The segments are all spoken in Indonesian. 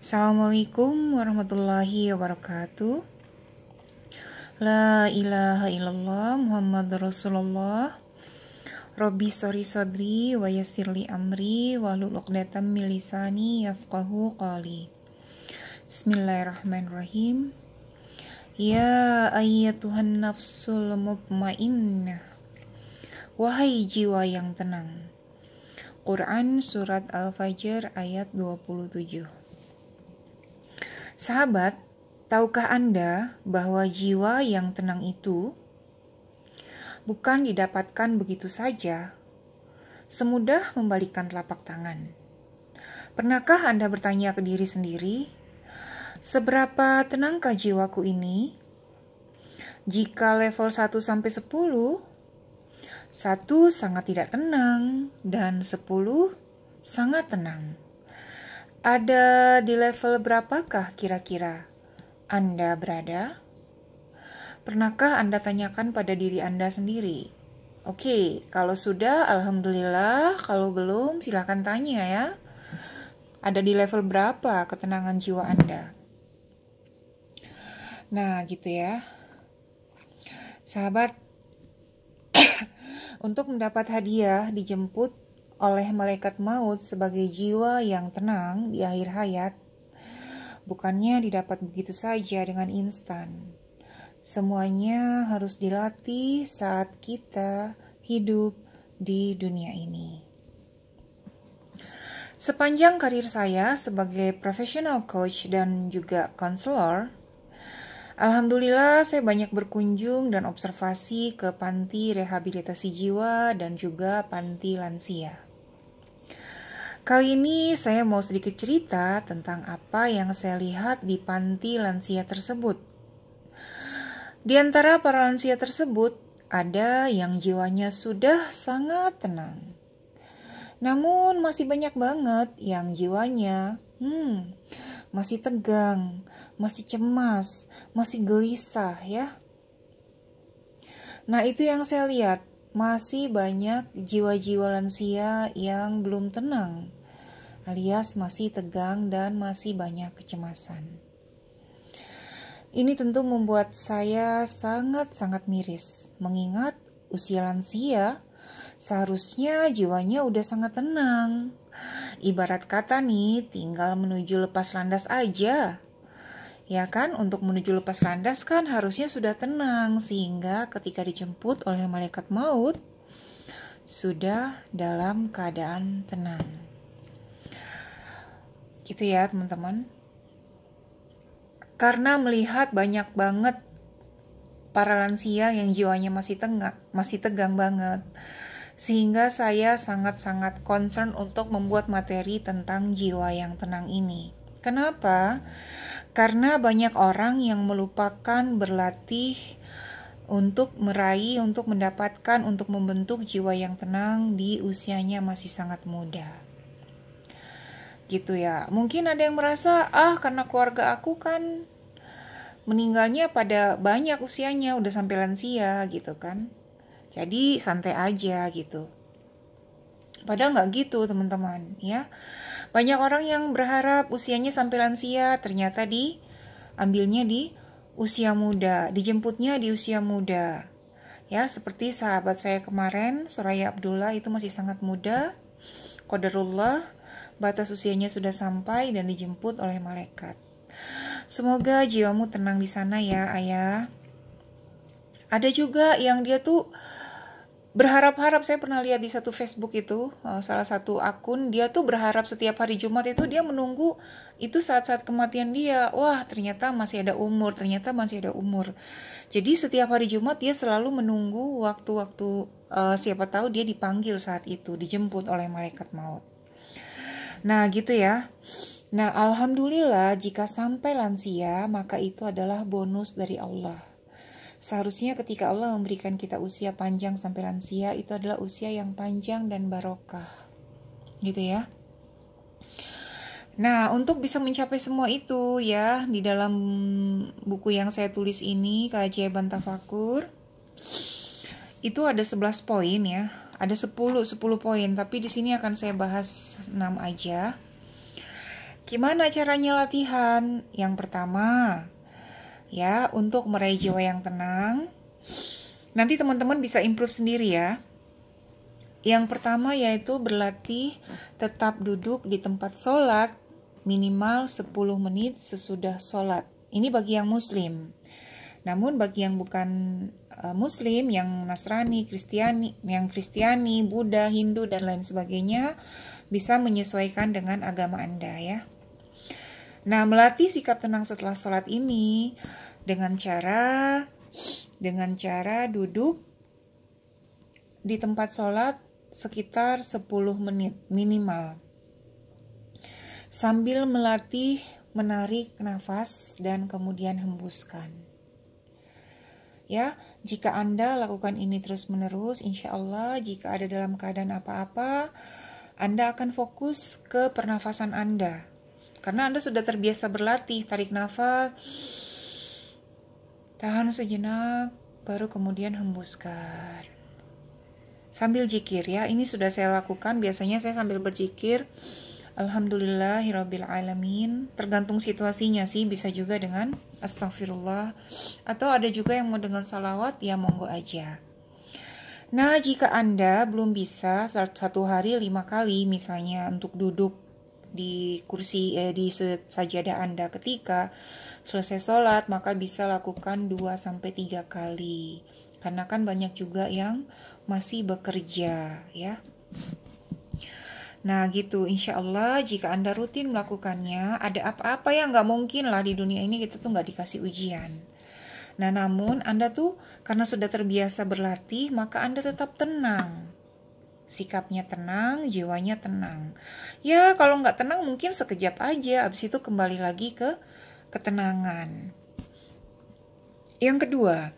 Assalamualaikum warahmatullahi wabarakatuh. La ilaha illallah Muhammad Rasulullah. Robbi sori sodri wa yassirli amri wahlul 'uqdatam min lisani yafqahu qawli. Bismillahirrahmanirrahim. Ya ayyatuhan nafsul mutmainnah, wahai jiwa yang tenang. Quran Surat Al-Fajr ayat 27. Sahabat, tahukah Anda bahwa jiwa yang tenang itu bukan didapatkan begitu saja, semudah membalikkan telapak tangan? Pernahkah Anda bertanya ke diri sendiri, seberapa tenangkah jiwaku ini? Jika level 1 sampai 10, 1 sangat tidak tenang dan 10 sangat tenang. Ada di level berapakah kira-kira Anda berada? Pernahkah Anda tanyakan pada diri Anda sendiri? Oke, kalau sudah, alhamdulillah. Kalau belum, silahkan tanya ya. Ada di level berapa ketenangan jiwa Anda? Nah, gitu ya. Sahabat, untuk mendapat hadiah dijemput oleh malaikat maut sebagai jiwa yang tenang di akhir hayat, bukannya didapat begitu saja dengan instan. Semuanya harus dilatih saat kita hidup di dunia ini. Sepanjang karir saya sebagai professional coach dan juga konselor, alhamdulillah saya banyak berkunjung dan observasi ke panti rehabilitasi jiwa dan juga panti lansia. Kali ini saya mau sedikit cerita tentang apa yang saya lihat di panti lansia tersebut. Di antara para lansia tersebut, ada yang jiwanya sudah sangat tenang. Namun masih banyak banget yang jiwanya masih tegang, masih cemas, masih gelisah ya. Nah, itu yang saya lihat, masih banyak jiwa-jiwa lansia yang belum tenang, alias masih tegang dan masih banyak kecemasan. Ini tentu membuat saya sangat-sangat miris, mengingat usia lansia seharusnya jiwanya udah sangat tenang. Ibarat kata nih, tinggal menuju lepas landas aja. Ya kan, untuk menuju lepas landas kan harusnya sudah tenang, sehingga ketika dijemput oleh malaikat maut, sudah dalam keadaan tenang. Gitu ya teman-teman. Karena melihat banyak banget para lansia yang jiwanya masih tegang banget, sehingga saya sangat-sangat concern untuk membuat materi tentang jiwa yang tenang ini. Kenapa? Karena banyak orang yang melupakan berlatih untuk meraih, untuk mendapatkan, untuk membentuk jiwa yang tenang di usianya masih sangat muda. Gitu ya. Mungkin ada yang merasa, karena keluarga aku kan meninggalnya pada banyak usianya, udah sampai lansia gitu kan. Jadi santai aja gitu. Padahal nggak gitu teman-teman ya. Banyak orang yang berharap usianya sampai lansia, ternyata diambilnya di usia muda, dijemputnya di usia muda. Ya, seperti sahabat saya kemarin, Soraya Abdullah, itu masih sangat muda. Qadarullah, batas usianya sudah sampai dan dijemput oleh malaikat. Semoga jiwamu tenang di sana ya, ayah. Ada juga yang dia tuh berharap-harap, saya pernah lihat di satu Facebook itu, salah satu akun, dia tuh berharap setiap hari Jumat itu dia menunggu itu saat-saat kematian dia. Wah, ternyata masih ada umur, Jadi setiap hari Jumat dia selalu menunggu waktu-waktu, siapa tahu dia dipanggil saat itu, dijemput oleh malaikat maut. Nah, gitu ya. Nah, alhamdulillah jika sampai lansia, maka itu adalah bonus dari Allah. Seharusnya ketika Allah memberikan kita usia panjang sampai lansia, itu adalah usia yang panjang dan barokah. Gitu ya. Nah, untuk bisa mencapai semua itu ya, di dalam buku yang saya tulis ini, Keajaiban Tafakur, itu ada 11 poin ya. Ada 10 poin, tapi di sini akan saya bahas 6 aja. Gimana caranya latihan? Yang pertama, ya, untuk meraih jiwa yang tenang. Nanti teman-teman bisa improve sendiri ya. Yang pertama yaitu berlatih tetap duduk di tempat sholat minimal 10 menit sesudah sholat. Ini bagi yang muslim. Namun bagi yang bukan muslim, yang Nasrani, Kristiani, Buddha, Hindu, dan lain sebagainya, bisa menyesuaikan dengan agama Anda ya. Nah, melatih sikap tenang setelah sholat ini dengan cara duduk di tempat sholat sekitar 10 menit minimal. Sambil melatih menarik nafas dan kemudian hembuskan. Ya, jika Anda lakukan ini terus-menerus, insya Allah jika ada dalam keadaan apa-apa, Anda akan fokus ke pernafasan Anda. Karena Anda sudah terbiasa berlatih, tarik nafas, tahan sejenak, baru kemudian hembuskan. Sambil zikir ya, ini sudah saya lakukan, biasanya saya sambil berzikir, Alhamdulillahirabbil alamin. Tergantung situasinya sih, bisa juga dengan astagfirullah. Atau ada juga yang mau dengan salawat, ya monggo aja. Nah, jika Anda belum bisa satu hari 5 kali misalnya untuk duduk di kursi di sajadah Anda ketika selesai sholat, maka bisa lakukan 2-3 kali. Karena kan banyak juga yang masih bekerja ya. Nah gitu, insya Allah jika Anda rutin melakukannya, ada apa-apa yang gak mungkin lah di dunia ini kita tuh gak dikasih ujian. Nah namun Anda tuh karena sudah terbiasa berlatih, maka Anda tetap tenang. Sikapnya tenang, jiwanya tenang. Ya kalau nggak tenang mungkin sekejap aja, abis itu kembali lagi ke ketenangan. Yang kedua,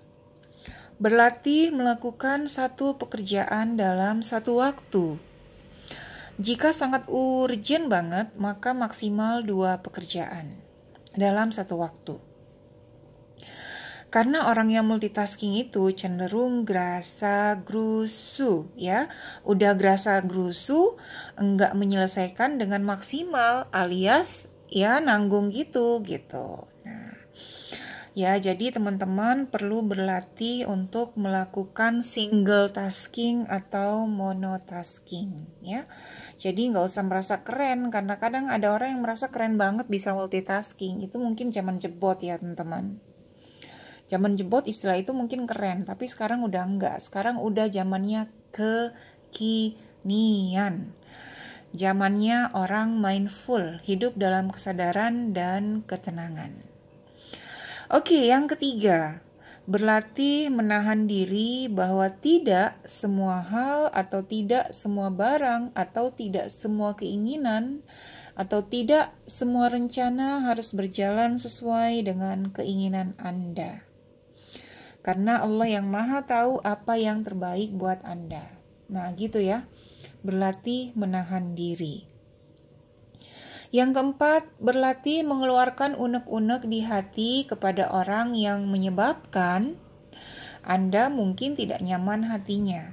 berlatih melakukan satu pekerjaan dalam satu waktu. Jika sangat urgent banget, maka maksimal 2 pekerjaan dalam satu waktu. Karena orang yang multitasking itu cenderung gerasa gerusu ya. Udah gerasa gerusu, enggak menyelesaikan dengan maksimal alias ya nanggung gitu. Nah, ya jadi teman-teman perlu berlatih untuk melakukan single tasking atau monotasking ya. Jadi nggak usah merasa keren, karena kadang ada orang yang merasa keren banget bisa multitasking. Itu mungkin zaman jebot ya teman-teman. Zaman jebot istilah itu mungkin keren, tapi sekarang udah enggak. Sekarang udah zamannya kekinian. Zamannya orang mindful, hidup dalam kesadaran dan ketenangan. Oke, yang ketiga, berlatih menahan diri bahwa tidak semua hal atau tidak semua barang atau tidak semua keinginan atau tidak semua rencana harus berjalan sesuai dengan keinginan Anda. Karena Allah yang maha tahu apa yang terbaik buat Anda. Nah gitu ya, berlatih menahan diri. Yang keempat, berlatih mengeluarkan unek-unek di hati kepada orang yang menyebabkan Anda mungkin tidak nyaman hatinya.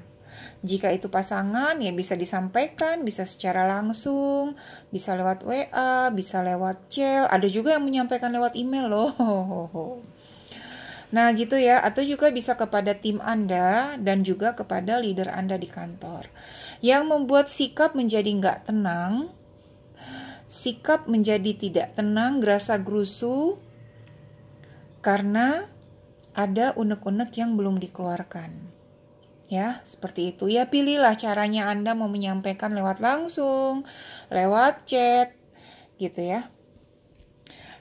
Jika itu pasangan, ya bisa disampaikan, bisa secara langsung, bisa lewat WA, bisa lewat chat, ada juga yang menyampaikan lewat email loh. Nah gitu ya, atau juga bisa kepada tim Anda dan juga kepada leader Anda di kantor. Yang membuat sikap menjadi nggak tenang, sikap menjadi tidak tenang, gerasa gerusu, karena ada unek-unek yang belum dikeluarkan. Ya, seperti itu. Ya pilihlah caranya Anda mau menyampaikan lewat langsung, lewat chat, gitu ya.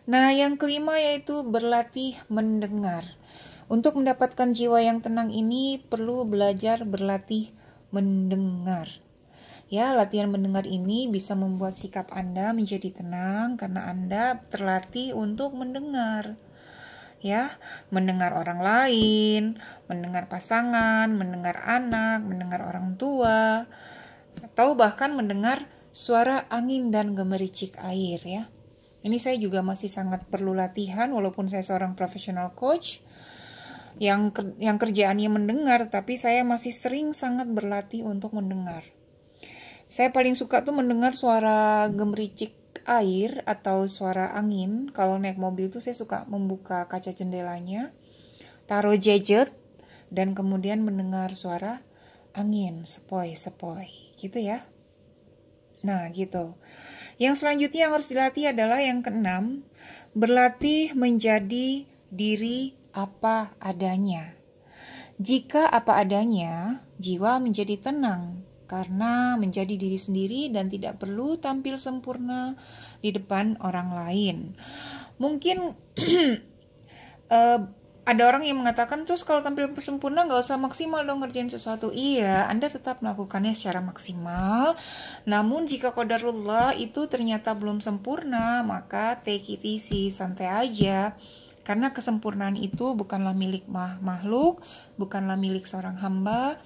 Nah, yang kelima yaitu berlatih mendengar. Untuk mendapatkan jiwa yang tenang ini perlu belajar berlatih mendengar. Ya, latihan mendengar ini bisa membuat sikap Anda menjadi tenang karena Anda terlatih untuk mendengar. Ya, mendengar orang lain, mendengar pasangan, mendengar anak, mendengar orang tua, atau bahkan mendengar suara angin dan gemericik air ya. Ini saya juga masih sangat perlu latihan walaupun saya seorang professional coach yang kerjaannya mendengar, tapi saya masih sering sangat berlatih untuk mendengar. Saya paling suka tuh mendengar suara gemericik air atau suara angin. Kalau naik mobil tuh saya suka membuka kaca jendelanya, taruh gadget, dan kemudian mendengar suara angin, sepoi-sepoi, gitu ya. Nah, gitu. Yang selanjutnya yang harus dilatih adalah yang keenam, berlatih menjadi diri apa adanya. Jika apa adanya, jiwa menjadi tenang karena menjadi diri sendiri dan tidak perlu tampil sempurna di depan orang lain. Mungkin ada orang yang mengatakan, terus kalau tampil sempurna nggak usah maksimal dong ngerjain sesuatu. Iya, Anda tetap melakukannya secara maksimal. Namun jika qadarullah itu ternyata belum sempurna, maka take it easy, santai aja. Karena kesempurnaan itu bukanlah milik makhluk, bukanlah milik seorang hamba,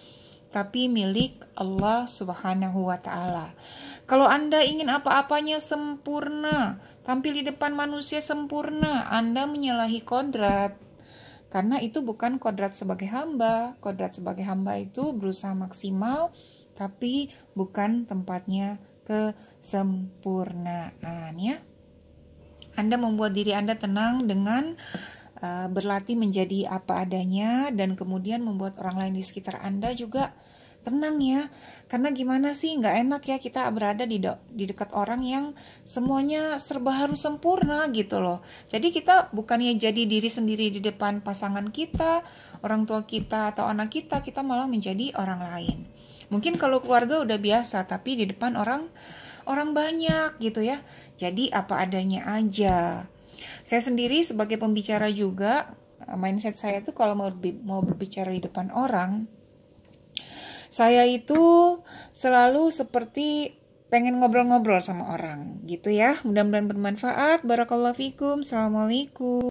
tapi milik Allah Subhanahu wa Ta'ala. Kalau Anda ingin apa-apanya sempurna, tampil di depan manusia sempurna, Anda menyalahi kodrat. Karena itu bukan kodrat sebagai hamba. Kodrat sebagai hamba itu berusaha maksimal, tapi bukan tempatnya kesempurnaan, ya. Anda membuat diri Anda tenang dengan berlatih menjadi apa adanya, dan kemudian membuat orang lain di sekitar Anda juga tenang ya. Karena gimana sih, nggak enak ya kita berada di dekat orang yang semuanya serba harus sempurna gitu loh. Jadi kita bukannya jadi diri sendiri di depan pasangan kita, orang tua kita, atau anak kita, kita malah menjadi orang lain. Mungkin kalau keluarga udah biasa, tapi di depan orang banyak gitu ya. Jadi apa adanya aja. Saya sendiri sebagai pembicara juga, mindset saya tuh kalau mau berbicara di depan orang, saya itu selalu seperti pengen ngobrol-ngobrol sama orang gitu ya. Mudah-mudahan bermanfaat. Barakallahu fikum. Assalamualaikum.